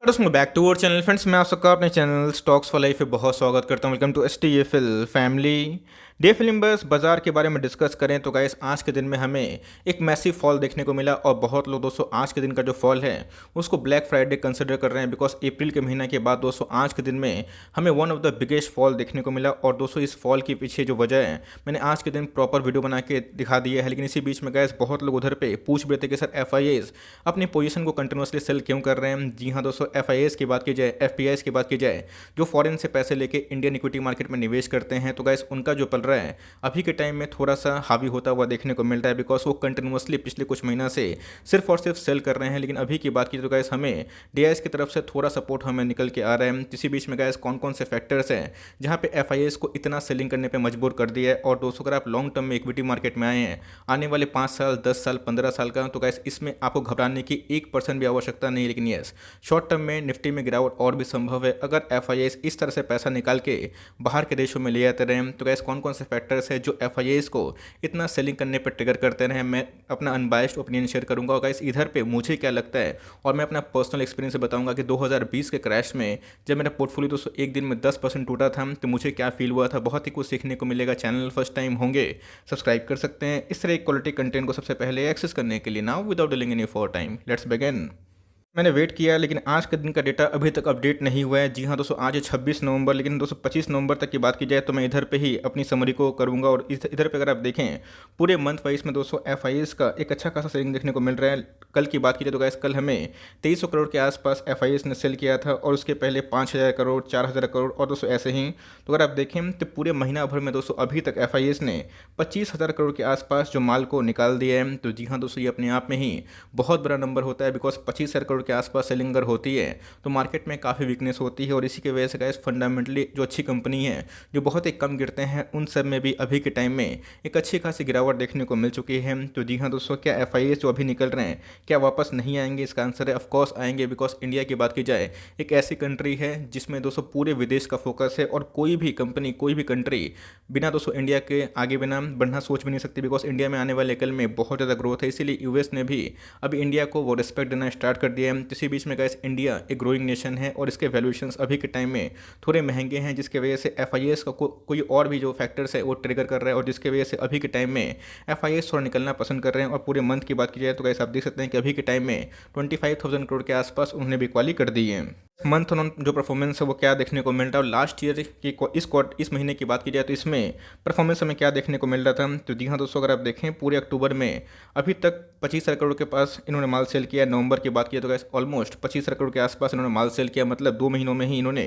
Welcome back to our channel friends. मैं आप सबका अपने चैनल स्टॉक्स फॉर लाइफ पे बहुत स्वागत करता हूं। Welcome to STFL family. डे फिल्म्बर्स बाजार के बारे में डिस्कस करें तो गाइस आज के दिन में हमें एक मैसिव फॉल देखने को मिला और बहुत लोग दोस्तों आज के दिन का जो फॉल है उसको ब्लैक फ्राइडे कंसिडर कर रहे हैं, बिकॉज अप्रैल के महीना के बाद दोस्तों आज के दिन में हमें one of the biggest fall देखने को मिला। और दोस्तों इस फॉल के पीछे जो वजह है मैंने आज के दिन प्रॉपर वीडियो बना के दिखा दी है, लेकिन इसी बीच में गाइस बहुत लोग उधर पे पूछ भी रहे थे कि सर FIAs अपनी पोजीशन को कंटिन्यूसली सेल क्यों कर रहे हैं। जी हाँ दोस्तों, FIAs की बात की जाए, FPIs की बात की जाए, जो फॉरेन से पैसे लेके इंडियन इक्विटी मार्केट में निवेश करते हैं, तो गाइस उनका जो पल रहा है अभी के टाइम में थोड़ा सा हावी होता हुआ देखने को मिल रहा है, बिकॉज वो कंटिन्यूसली पिछले कुछ महीना से सिर्फ और सिर्फ सेल कर रहे हैं। लेकिन अभी की बात की तो गाइस हमें DIs की तरफ से थोड़ा सपोर्ट हमें निकल के आ रहा है। इसी बीच में गाइस कौन कौन से फैक्टर्स हैं जहाँ पे FIAs को इतना सेलिंग करने पे मजबूर कर दिया है। और दोस्तों अगर आप लॉन्ग टर्म में इक्विटी मार्केट में आए हैं आने वाले 5 साल 10 साल 15 साल का, तो गाइस इसमें आपको घबराने की 1% भी आवश्यकता नहीं। लेकिन यस, शॉर्ट टर्म में निफ्टी में गिरावट और भी संभव है अगर FIAs इस तरह से पैसा निकाल के बाहर के देशों में ले आते रहे। तो गाइस कौन कौन से फैक्टर्स है जो FIAs को इतना सेलिंग करने पर ट्रिगर करते रहे, मैं अपना अनबायस्ड ओपिनियन शेयर करूंगा। और गाइस इधर पे मुझे क्या लगता है और मैं अपना पर्सनल एक्सपीरियंस से बताऊंगा कि 2020 के क्रैश में जब मेरा पोर्टफोलियो दोस्तों एक दिन में 10% टूटा था तो मुझे क्या फील हुआ था। बहुत ही कुछ सीखने को मिलेगा। चैनल फर्स्ट टाइम होंगे सब्सक्राइब कर सकते हैं इस तरह क्वालिटी कंटेंट को सबसे पहले एक्सेस करने के लिए। Now without delaying any for time let's begin. मैंने वेट किया लेकिन आज के दिन का डेटा अभी तक अपडेट नहीं हुआ है। जी हाँ दोस्तों, आज है 26 नवंबर, लेकिन दोस्तों 25 नवंबर तक की बात की जाए तो मैं इधर पे ही अपनी समरी को करूँगा। और इधर पे अगर आप देखें पूरे मंथ वाइज में दोस्तों FIAs का एक अच्छा खासा सेलिंग देखने को मिल रहा है। कल की बात की जाए तो गाइस कल हमें 2300 करोड़ के आसपास FIAs ने सेल किया था और उसके पहले 5000 करोड़ 4000 करोड़ और दोस्तों ऐसे ही। तो अगर आप देखें तो पूरे महीना भर में दोस्तों अभी तक FIAs ने 25,000 करोड़ के आसपास जो माल को निकाल दिया है। तो जी हाँ दोस्तों, ये अपने आप में ही बहुत बड़ा नंबर होता है, बिकॉज 25,000 करोड़ के आसपास सेलिंग होती है तो मार्केट में काफ़ी वीकनेस होती है। और इसी की वजह से गाइस फंडामेंटली जो अच्छी कंपनी है जो बहुत ही कम गिरते हैं उन सब में भी अभी के टाइम में एक अच्छी खासी गिरावट देखने को मिल चुकी है। तो जी हाँ दोस्तों, क्या FIAs जो अभी निकल रहे हैं क्या वापस नहीं आएंगे? इसका आंसर है ऑफकोर्स आएंगे, बिकॉज इंडिया की बात की जाए एक ऐसी कंट्री है जिसमें दोस्तों पूरे विदेश का फोकस है और कोई भी कंपनी कोई भी कंट्री बिना दोस्तों इंडिया के आगे बिना बढ़ना सोच भी नहीं सकती, बिकॉज इंडिया में आने वाले कल में बहुत ज़्यादा ग्रोथ है। इसीलिए US ने भी अभी इंडिया को वो रिस्पेक्ट देना स्टार्ट कर दिया है। इसी बीच में गाइस इंडिया एक ग्रोइंग नेशन है और इसके वैल्यूएशंस अभी के टाइम में थोड़े महंगे हैं, जिसके वजह से FIAs का कोई और भी जो फैक्टर्स है वो ट्रिगर कर रहा है और जिसके वजह से अभी के टाइम में FIAs थोड़ा निकलना पसंद कर रहे हैं। और पूरे मंथ की बात की जाए तो गाइस आप देख सकते हैं कि अभी के टाइम में 25,000 करोड़ के आसपास उन्होंने बिकवाली कर दी है। मंथ ऑन जो परफॉर्मेंस है वो क्या देखने को मिल रहा है। और लास्ट ईयर की इस महीने की बात की जाए तो इसमें परफॉर्मेंस हमें क्या देखने को मिल रहा था। तो जी हाँ दोस्तों, अगर आप देखें पूरे अक्टूबर में अभी तक 25,000 करोड़ के पास इन्होंने माल सेल किया। नवंबर की बात की तो गाइस ऑलमोस्ट 25,000 करोड़ के आसपास इन्होंने माल सेल किया, मतलब 2 महीनों में ही इन्होंने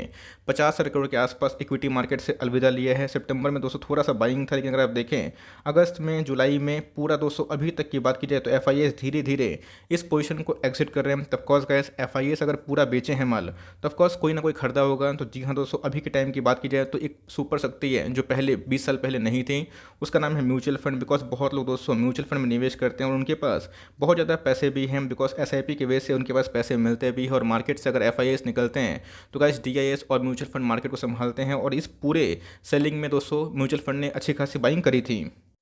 50,000 करोड़ के आसपास इक्विटी मार्केट से अलविदा लिया है। सितंबर में दोस्तों थोड़ा सा बाइंग था, लेकिन अगर आप देखें अगस्त में जुलाई में पूरा दोस्तों अभी तक की बात की जाए तो FIAs धीरे धीरे इस पोजीशन को एग्जिट कर रहे हैं। तब कोर्स गाइस FIAs अगर पूरा बेचे हैं माल तो ऑफकोर्स कोई ना कोई खरीदा होगा। तो जी हाँ दोस्तों, अभी के टाइम की बात की जाए तो एक सुपर शक्ति है जो पहले 20 साल पहले नहीं थी, उसका नाम है म्यूचुअल फंड। बिकॉज बहुत लोग दोस्तों म्यूचुअल फंड में निवेश करते हैं और उनके पास बहुत ज़्यादा पैसे भी हैं, बिकॉज SIP की वजह से उनके पास पैसे मिलते भी हैं। और मार्केट से अगर FIAs निकलते हैं तो गाइस DIs और म्यूचुअल फंड मार्केट को संभालते हैं। और इस पूरे सेलिंग में दोस्तों म्यूचुअल फंड ने अच्छी खासी बाइंग करी थी।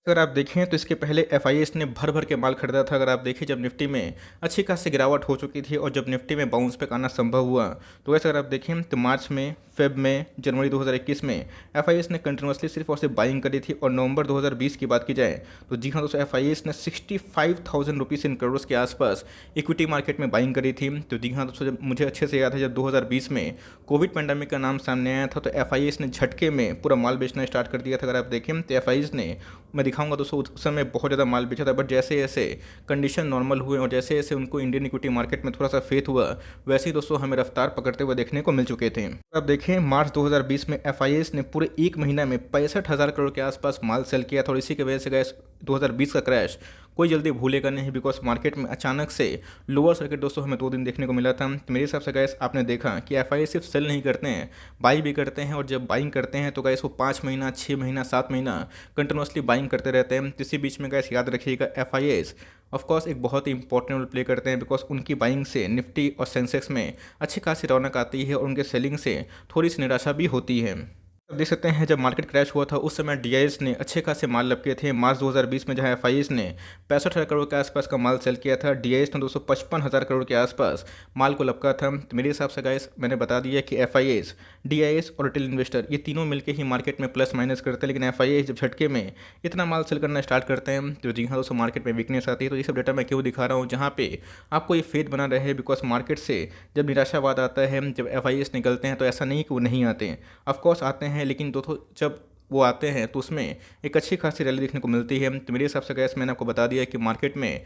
अगर आप देखें तो इसके पहले FIAs ने भर भर के माल खरीदा था। अगर आप देखें जब निफ्टी में अच्छी खासी गिरावट हो चुकी थी और जब निफ्टी में बाउंस बैक आना संभव हुआ तो वैसे अगर आप देखें तो मार्च में, फेब में, जनवरी 2021 में FIAs ने कंटिन्यूसली सिर्फ और सिर्फ बाइंग करी थी। और नवंबर 2020 की बात की जाए तो जी हाँ दोस्तों, FIAs ने 65,000 रुपीज़ इन करोड़ के आसपास इक्विटी मार्केट में बाइंग करी थी। तो जी हाँ दोस्तों, जब मुझे अच्छे से याद है जब 2020 में कोविड पैंडेमिक का नाम सामने आया था तो FIAs ने झटके में पूरा माल बेचना स्टार्ट कर दिया था। अगर आप देखें तो FIAs ने, मैं दिखाऊंगा दोस्तों, उस समय बहुत ज़्यादा माल बेचा था, बट जैसे जैसे कंडीशन नॉर्मल हुए और जैसे जैसे उनको इंडियन इक्विटी मार्केट में थोड़ा सा फेथ हुआ वैसे ही दोस्तों हमें रफ्तार पकड़ते हुए देखने को मिल चुके थे। अब देखें मार्च 2020 में FIAs ने पूरे एक महीना में 65,000 करोड़ के आसपास माल सेल किया था। और इसी की वजह से गए 2020 का क्रैश कोई जल्दी भूलेगा नहीं, बिकॉज मार्केट में अचानक से लोअर सर्किट दोस्तों हमें 2 दिन देखने को मिला था। तो मेरे हिसाब से गैस आपने देखा कि FIAs सिर्फ सेल नहीं करते हैं, बाई भी करते हैं। और जब बाइंग करते हैं तो गैस वो 5 महीना 6 महीना 7 महीना कंटिन्यूसली बाइंग करते रहते हैं। इसी बीच में गैस याद रखिएगा FIAs ऑफकोर्स एक बहुत ही इंपॉर्टेंट रोल प्ले करते हैं, बिकॉज उनकी बाइंग से निफ्टी और सेंसेक्स में अच्छी खासी रौनक आती है और उनके सेलिंग से थोड़ी सी निराशा भी होती है। अब देख सकते हैं जब मार्केट क्रैश हुआ था उस समय डीआईएस ने अच्छे खासे माल लपके थे। मार्च 2020 में जहां एफआईएस ने 65,000 करोड़ के आसपास का माल सेल किया था, डीआईएस ने 255,000 करोड़ के आसपास माल को लपका था। तो मेरे हिसाब से गाइस मैंने बता दिया कि एफआईएस, डीआईएस और रिटेल इन्वेस्टर ये तीनों मिलकर ही मार्केट में प्लस माइनस करते हैं। लेकिन एफआईएस जब झटके में इतना माल सेल करना स्टार्ट करते हैं तो जी हाँ दोस्तों मार्केट में वीकनेस आती है। तो ये सब डेटा मैं क्यों दिखा रहा हूँ जहाँ पे आपको ये फेथ बना रहे, बिकॉज मार्केट से जब निराशावाद आता है, जब एफआईएस निकलते हैं तो ऐसा नहीं कि वो नहीं आते हैं, ऑफकोर्स आते हैं, लेकिन दोस्तों जब वो आते हैं तो उसमें एक अच्छी खासी रैली देखने को मिलती है। तो मेरे हिसाब से गैस मैंने आपको बता दिया कि मार्केट में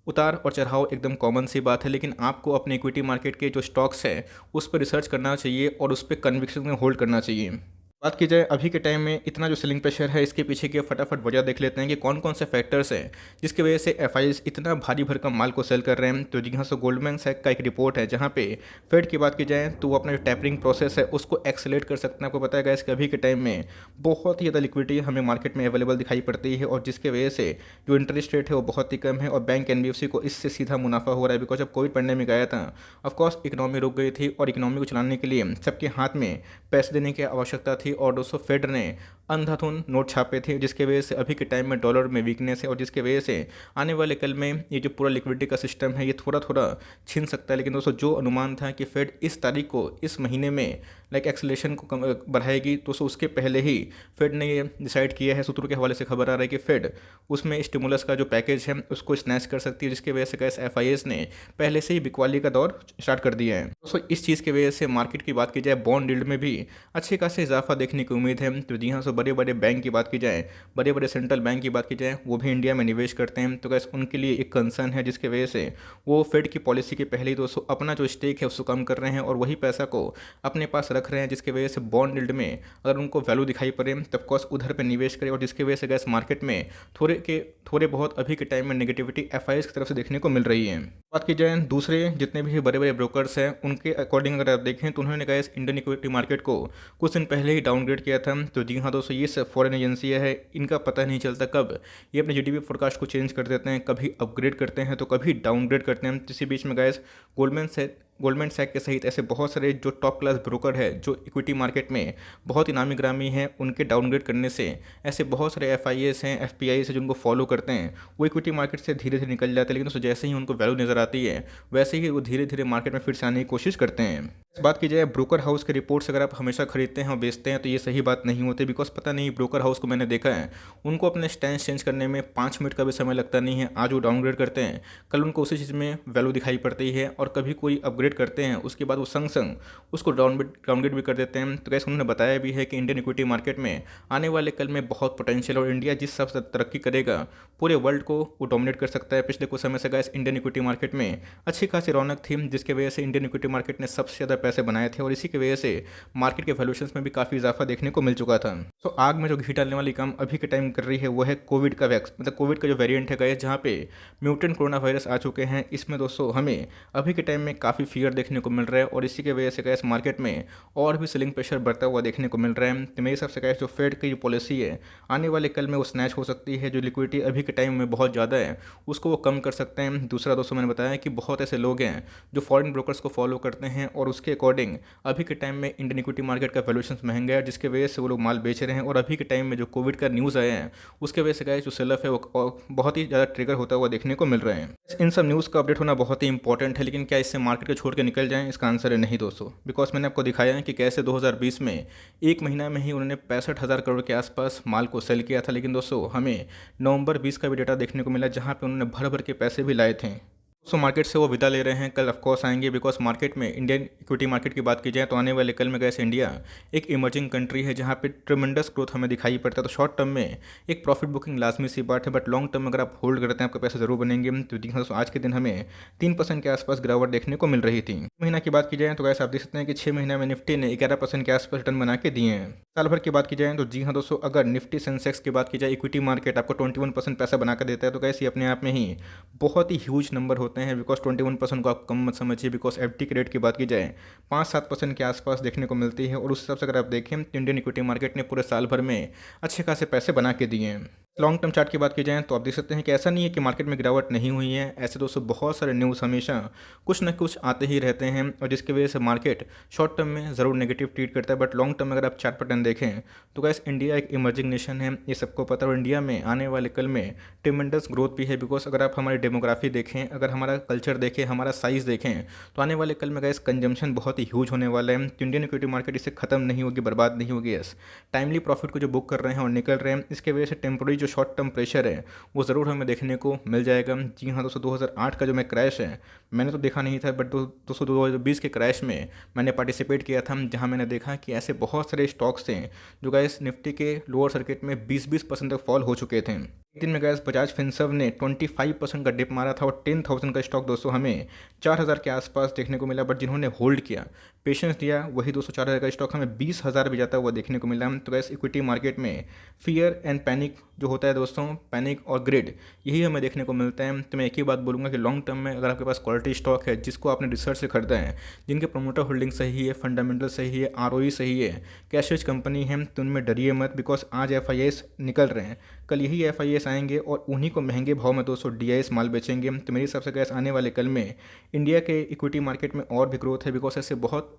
उतार और चढ़ाव एकदम कॉमन सी बात है, लेकिन आपको अपने इक्विटी मार्केट के जो स्टॉक्स हैं उस पर रिसर्च करना चाहिए और उस पर कन्विक्शन में होल्ड करना चाहिए। बात की जाए अभी के टाइम में इतना जो सेलिंग प्रेशर है इसके पीछे की फटाफट वजह देख लेते हैं कि कौन कौन से फैक्टर्स हैं जिसकी वजह से एफआईएस इतना भारी भरकम माल को सेल कर रहे हैं। तो जी हाँ, सो गोल्डमैन सैक का एक रिपोर्ट है जहाँ पे फेड की बात की जाए तो वो अपना जो टैपरिंग प्रोसेस है उसको एक्सेलेरेट कर सकते हैं। आपको पता है कि अभी के टाइम में बहुत ही ज़्यादा लिक्विडिटी हमें मार्केट में अवेलेबल दिखाई पड़ती है और जिसकी वजह से जो इंटरेस्ट रेट है वो बहुत ही कम है और बैंक एनबीएफसी को इससे सीधा मुनाफा हो रहा है। बिकॉज जब कोविड पैंडेमिक आया था ऑफकोर्स इकोनॉमी रुक गई थी और इकोनॉमी को चलाने के लिए सबके हाथ में पैसे देने की आवश्यकता थी और दोस्तों फेड ने अंधाधुंध नोट छापे थे जिसके वजह से अभी के टाइम में डॉलर में वीकनेस है और जिसके वजह से आने वाले कल में ये जो पूरा लिक्विडिटी का सिस्टम है ये थोड़ा थोड़ा छिन सकता है। लेकिन दोस्तों जो अनुमान था कि फेड इस तारीख को इस महीने में एक्सेलेरेशन को बढ़ाएगी, तो उसके पहले ही फेड ने ये डिसाइड किया है। सूत्रों के हवाले से खबर आ रहा है कि फेड उसमें स्टिमुलस का जो पैकेज है उसको स्नैच कर सकती है, जिसकी वजह से कैसे एफआईएस ने पहले से ही बिकवाली का दौर स्टार्ट कर दिया है। दोस्तों इस चीज़ की वजह से मार्केट की बात की जाए बॉन्ड यील्ड में भी अच्छे खासे इजाफा देखने की उम्मीद है। तो जी हाँ, सो बड़े बड़े बैंक की बात की जाए, बड़े बड़े सेंट्रल बैंक की बात की जाए, वो भी इंडिया में निवेश करते हैं। तो कैसे उनके लिए एक कंसर्न है जिसकी वजह से वो फेड की पॉलिसी के पहले ही दोस्तों अपना जो स्टेक है उसको कम कर रहे हैं और वही पैसा को अपने पास रख रहे हैं, जिसकी वजह से बॉन्ड यील्ड में अगर उनको वैल्यू दिखाई पड़े तब कोर्स उधर पर निवेश करें और जिसकी वजह से गैस मार्केट में थोड़े बहुत अभी के टाइम में नेगेटिविटी एफआईएस की तरफ से देखने को मिल रही है। बात की जाए दूसरे जितने भी बड़े बड़े ब्रोकर्स हैं उनके अकॉर्डिंग अगर आप देखें तो उन्होंने गैस इंडियन इक्विटी मार्केट को कुछ दिन पहले ही डाउनग्रेड किया था। तो जी हाँ दोस्तों, ये सब फॉरेन एजेंसियाँ है, इनका पता नहीं चलता कब ये अपने जीडीपी फोरकास्ट को चेंज कर देते हैं, कभी अपग्रेड करते हैं तो कभी डाउनग्रेड करते हैं। इसी बीच में गैस गोल्डमैन सैक के सहित ऐसे बहुत सारे जो टॉप क्लास ब्रोकर है जो इक्विटी मार्केट में बहुत ही नामी ग्रामी हैं, उनके डाउनग्रेड करने से ऐसे बहुत सारे एफआईएस हैं, एफपीआईस हैं जिनको फॉलो करते हैं, वो इक्विटी मार्केट से धीरे धीरे निकल जाते हैं। लेकिन जैसे ही उनको वैल्यू नज़र आती है वैसे ही वो धीरे धीरे मार्केट में फिर से आने की कोशिश करते हैं। इस बात की जाए ब्रोकर हाउस के रिपोर्ट्स अगर आप हमेशा खरीदते हैं और बेचते हैं तो ये सही बात नहीं होती। बिकॉज पता नहीं ब्रोकर हाउस को मैंने देखा है उनको अपने स्टैंड चेंज करने में 5 मिनट का भी समय लगता नहीं है। आज वो डाउनग्रेड करते हैं, कल उनको उसी चीज़ में वैल्यू दिखाई पड़ती है और कभी कोई अपग्रेड करते हैं उसके बाद वो संग संग उसको डाउनग्रेड भी कर देते हैं। तो कैसे उन्होंने बताया भी है कि इंडियन इक्विटी मार्केट में आने वाले कल में बहुत पोटेंशियल और इंडिया जिस हिसाब से तरक्की करेगा पूरे वर्ल्ड को वो डोमिनेट कर सकता है। पिछले कुछ समय से गैस इंडियन इक्विटी मार्केट में अच्छी खासी रौनक थी जिसकी वजह से इंडियन इक्विटी मार्केट ने सबसे ज़्यादा पैसे बनाए थे और इसी की वजह से मार्केट के वैल्यूएशंस में भी काफ़ी इजाफा देखने को मिल चुका था। तो आग में जो घी डालने वाली काम अभी के टाइम कर रही है वो है कोविड का कोविड का जो वेरिएंट है गैस, जहाँ पे म्यूटेंट कोरोना वायरस आ चुके हैं। इसमें दोस्तों हमें अभी के टाइम में काफ़ी फियर देखने को मिल रहा है और इसी की वजह से गैस मार्केट में और भी सेलिंग प्रेशर बढ़ता हुआ देखने को मिल रहा है। तो मेरे हिसाब से गैस जो फेड की जो पॉलिसी है आने वाले कल में वो स्नैच हो सकती है। जो लिक्विडिटी अभी के टाइम में बहुत ज़्यादा है उसको वो कम कर सकते हैं। दूसरा दोस्तों मैंने बताया कि बहुत ऐसे लोग हैं जो फॉरेन ब्रोकर्स को फॉलो करते हैं और उसके अकॉर्डिंग अभी के टाइम में इंडियन इक्विटी मार्केट का वैल्यूएशन महंगा है, जिसके वजह से वो लोग माल बेच रहे हैं। और अभी के टाइम में जो कोविड का न्यूज़ आया है उसके वजह से गैस जो सेल ऑफ है वो बहुत ही ज़्यादा ट्रिगर होता हुआ देखने को मिल रहे हैं। इन सब न्यूज़ का अपडेट होना बहुत ही इंपॉर्टेंट है, लेकिन क्या इससे मार्केट को छोड़ के निकल जाएं? इसका आंसर है नहीं दोस्तों। बिकॉज मैंने आपको दिखाया है कि कैसे 2020 में एक महीना में ही उन्होंने 65,000 करोड़ के आसपास माल को सेल किया था। लेकिन दोस्तों हमें नवंबर 20 का भी डेटा देखने को मिला जहाँ पे उन्होंने भर भर के पैसे भी लाए थे। मार्केट से वो विदा ले रहे हैं, कल ऑफकोर्स आएंगे। बिकॉज मार्केट में इंडियन इक्विटी मार्केट की बात की जाए तो आने वाले कल में गैस इंडिया एक इमर्जिंग कंट्री है जहाँ पे ट्रिमेंडस ग्रोथ हमें दिखाई पड़ता है। तो शॉर्ट टर्म में एक प्रॉफिट बुकिंग लाजमी सी बात है, बट लॉन्ग टर्म में अगर आप होल्ड करते हैं आपके पैसे जरूर बनेंगे। तो जी हाँ, आज के दिन हमें 3% के आसपास गिरावट देखने को मिल रही थी। महीना की बात की जाए तो गैस आप देख सकते हैं कि 6 महीना में निफ्टी ने 11% के आसपास रिटर्न बना के दिए हैं। साल भर की बात की जाए तो जी हाँ दोस्तों, अगर निफ्टी सेंसेक्स की बात की जाए इक्विटी मार्केट आपको 21% पैसा बना कर देता है तो कैसे अपने आप में ही बहुत ही ह्यूज नंबर होते हैं। बिकॉज 21% को आप कम मत समझिए। बिकॉज एफडी के रेट की बात की जाए 5-7% के आसपास देखने को मिलती है और उस हिसाब से अगर आप देखें तो इंडियन इक्विटी मार्केट ने पूरे साल भर में अच्छे खासे पैसे बना के दिए हैं। लॉन्ग टर्म चार्ट की बात की जाए तो आप देख सकते हैं कि ऐसा नहीं है कि मार्केट में गिरावट नहीं हुई है। ऐसे दोस्तों बहुत सारे न्यूज़ हमेशा कुछ ना कुछ आते ही रहते हैं और जिसकी वजह से मार्केट शॉर्ट टर्म में ज़रूर नेगेटिव ट्रीट करता है, बट लॉन्ग टर्म में अगर आप चार्ट पैटर्न देखें तो गैस इंडिया एक इमर्जिंग नेशन है, ये सबको पता है। और इंडिया में आने वाले कल में ट्रिमेंडस ग्रोथ भी है, बिकॉज अगर आप हमारी डेमोग्राफी देखें, अगर हमारा कल्चर देखें, हमारा साइज़ देखें तो आने वाले कल में गैस कंजम्पशन बहुत ही ह्यूज होने वाला है। तो इंडियन इक्विटी मार्केट इससे खत्म नहीं होगी, बर्बाद नहीं होगी। यस, टाइमली प्रॉफिट को जो बुक कर रहे हैं और निकल रहे हैं, इसके वजह से टेम्पोरी जो शॉर्ट टर्म प्रेशर है वो ज़रूर हमें देखने को मिल जाएगा। जी हाँ दोस्तों, 2008 का जो मैं क्रैश है मैंने तो देखा नहीं था, बट दोस्तों 2020 के क्रैश में मैंने पार्टिसिपेट किया था, जहाँ मैंने देखा कि ऐसे बहुत सारे स्टॉक्स थे जो गाइस निफ्टी के लोअर सर्किट में 20% तक फॉल हो चुके थे। एक दिन में गैस बजाज फिनसर्व ने 25% का डिप मारा था और 10,000 का स्टॉक दोस्तों हमें 4,000 के आसपास देखने को मिला, बट जिन्होंने होल्ड किया, पेशेंस दिया, वही दोस्तों 4,000 का स्टॉक हमें 20,000 भी जाता हुआ देखने को मिला। तो गैस इक्विटी मार्केट में फियर एंड पैनिक जो होता है दोस्तों, पैनिक और ग्रिड, यही हमें देखने को मिलता है। तो मैं एक ही बात बोलूँगा कि लॉन्ग टर्म में अगर आपके पास क्वालिटी स्टॉक है, जिसको आपने रिसर्च से खरीदा है, जिनके प्रोमोटर होल्डिंग सही है, फंडामेंटल सही है, आरओई सही है, कैश रिच कंपनी है, तो उनमें डरिए मत। बिकॉज आज एफआईएस निकल रहे हैं, कल यही एफआईएस आएंगे और उन्हीं को महंगे भाव में दोस्तों डीआईएस माल बेचेंगे। तो मेरे हिसाब से गैस आने वाले कल में इंडिया के इक्विटी मार्केट में और भी ग्रोथ है, बिकॉज ऐसे बहुत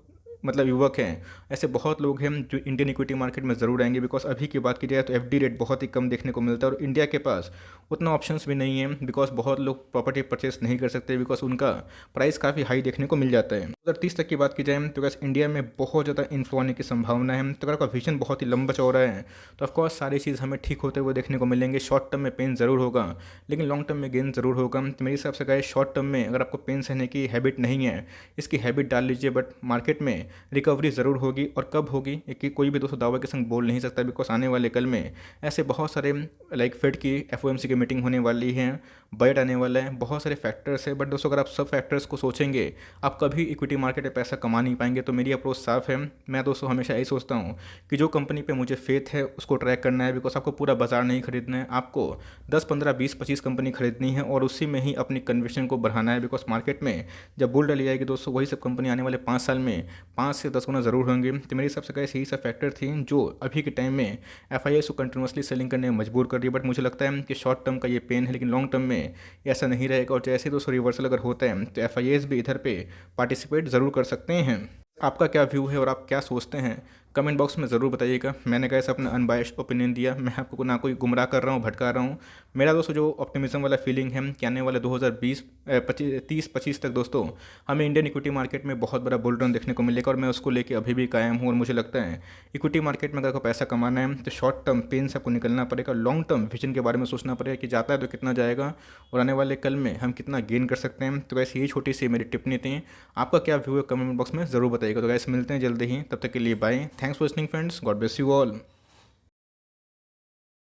युवक हैं, ऐसे बहुत लोग हैं जो इंडियन इक्विटी मार्केट में ज़रूर आएंगे। बिकॉज अभी की बात की जाए तो एफडी रेट बहुत ही कम देखने को मिलता है और इंडिया के पास उतना ऑप्शंस भी नहीं है, बिकॉज बहुत लोग प्रॉपर्टी परचेस नहीं कर सकते, बिकॉज उनका प्राइस काफ़ी हाई देखने को मिल जाता है। 2030 तक की बात की जाए तो गैस इंडिया में बहुत ज़्यादा इन्फ्लो आने की संभावना है। तो अगर आपका विजन बहुत ही लंबा चौड़ा है तो ऑफकोर्स सारी चीज़ हमें ठीक होते हुए देखने को मिलेंगे। शॉर्ट टर्म में पेन ज़रूर होगा, लेकिन लॉन्ग टर्म में गेन ज़रूर होगा। तो मेरे हिसाब से गए शॉर्ट टर्म में अगर आपको पेन सहने की हैबिट नहीं है, इसकी हैबिट डाल लीजिए, बट मार्केट में रिकवरी ज़रूर होगी। और कब होगी कि कोई भी दोस्तों दावे के संग बोल नहीं सकता, बिकॉज आने वाले कल में ऐसे बहुत सारे लाइक फेड की एफओएमसी की मीटिंग होने वाली है, बजट आने वाला है, बहुत सारे फैक्टर्स है। बट दोस्तों अगर आप सब फैक्टर्स को सोचेंगे, आप कभी इक्विटी मार्केट में पैसा कमा नहीं पाएंगे। तो मेरी अप्रोच साफ है, मैं दोस्तों हमेशा यही सोचता हूँ कि जो कंपनी पे मुझे फेथ है उसको ट्रैक करना है। बिकॉज आपको पूरा बाजार नहीं खरीदना है, आपको 10, 15, 20, 25 कंपनी खरीदनी है और उसी में ही अपनी कन्विक्शन को बढ़ाना है। बिकॉज मार्केट में जब बुल डली आएगी दोस्तों, वही सब कंपनी आने वाले 5 साल में 5 से 10 गुना ज़रूर होंगी। तो मेरे हिसाब से गैस यही सब फैक्टर थी जो अभी के टाइम में एफआईएस को कंटिन्यूसली सेलिंग करने में मजबूर कर रही है। बट मुझे लगता है कि शॉर्ट टर्म का ये पेन है, लेकिन लॉन्ग टर्म में ऐसा नहीं रहेगा। और जैसे दोस्तों रिवर्सल अगर होता है तो एफआईएस भी इधर पे पार्टिसिपेट ज़रूर कर सकते हैं। आपका क्या व्यू है और आप क्या सोचते हैं, कमेंट बॉक्स में ज़रूर बताइएगा। मैंने कैसे अपना अनबायस्ड ओपिनियन दिया, मैं आपको ना कोई गुमराह कर रहा हूँ, भटका रहा हूँ। मेरा दोस्तों जो ऑप्टिमिज्म वाला फीलिंग है कि आने वाले 2020 30-25 तक दोस्तों हमें इंडियन इक्विटी मार्केट में बहुत बड़ा बुल रन देखने को मिलेगा, और मैं उसको लेके अभी भी कायम हूँ। और मुझे लगता है इक्विटी मार्केट में अगर आपको पैसा कमाना है तो शॉर्ट टर्म पेन से आपको निकलना पड़ेगा, लॉन्ग टर्म विजन के बारे में सोचना पड़ेगा कि जाता है तो कितना जाएगा और आने वाले कल में हम कितना गेन कर सकते हैं। तो वैसे यही छोटी सी मेरी टिप्पणी थी, आपका क्या व्यू है कमेंट बॉक्स में ज़रूर बताइएगा। तो गैस मिलते हैं जल्दी ही, तब तक के लिए bye, thanks for listening friends, God bless you all.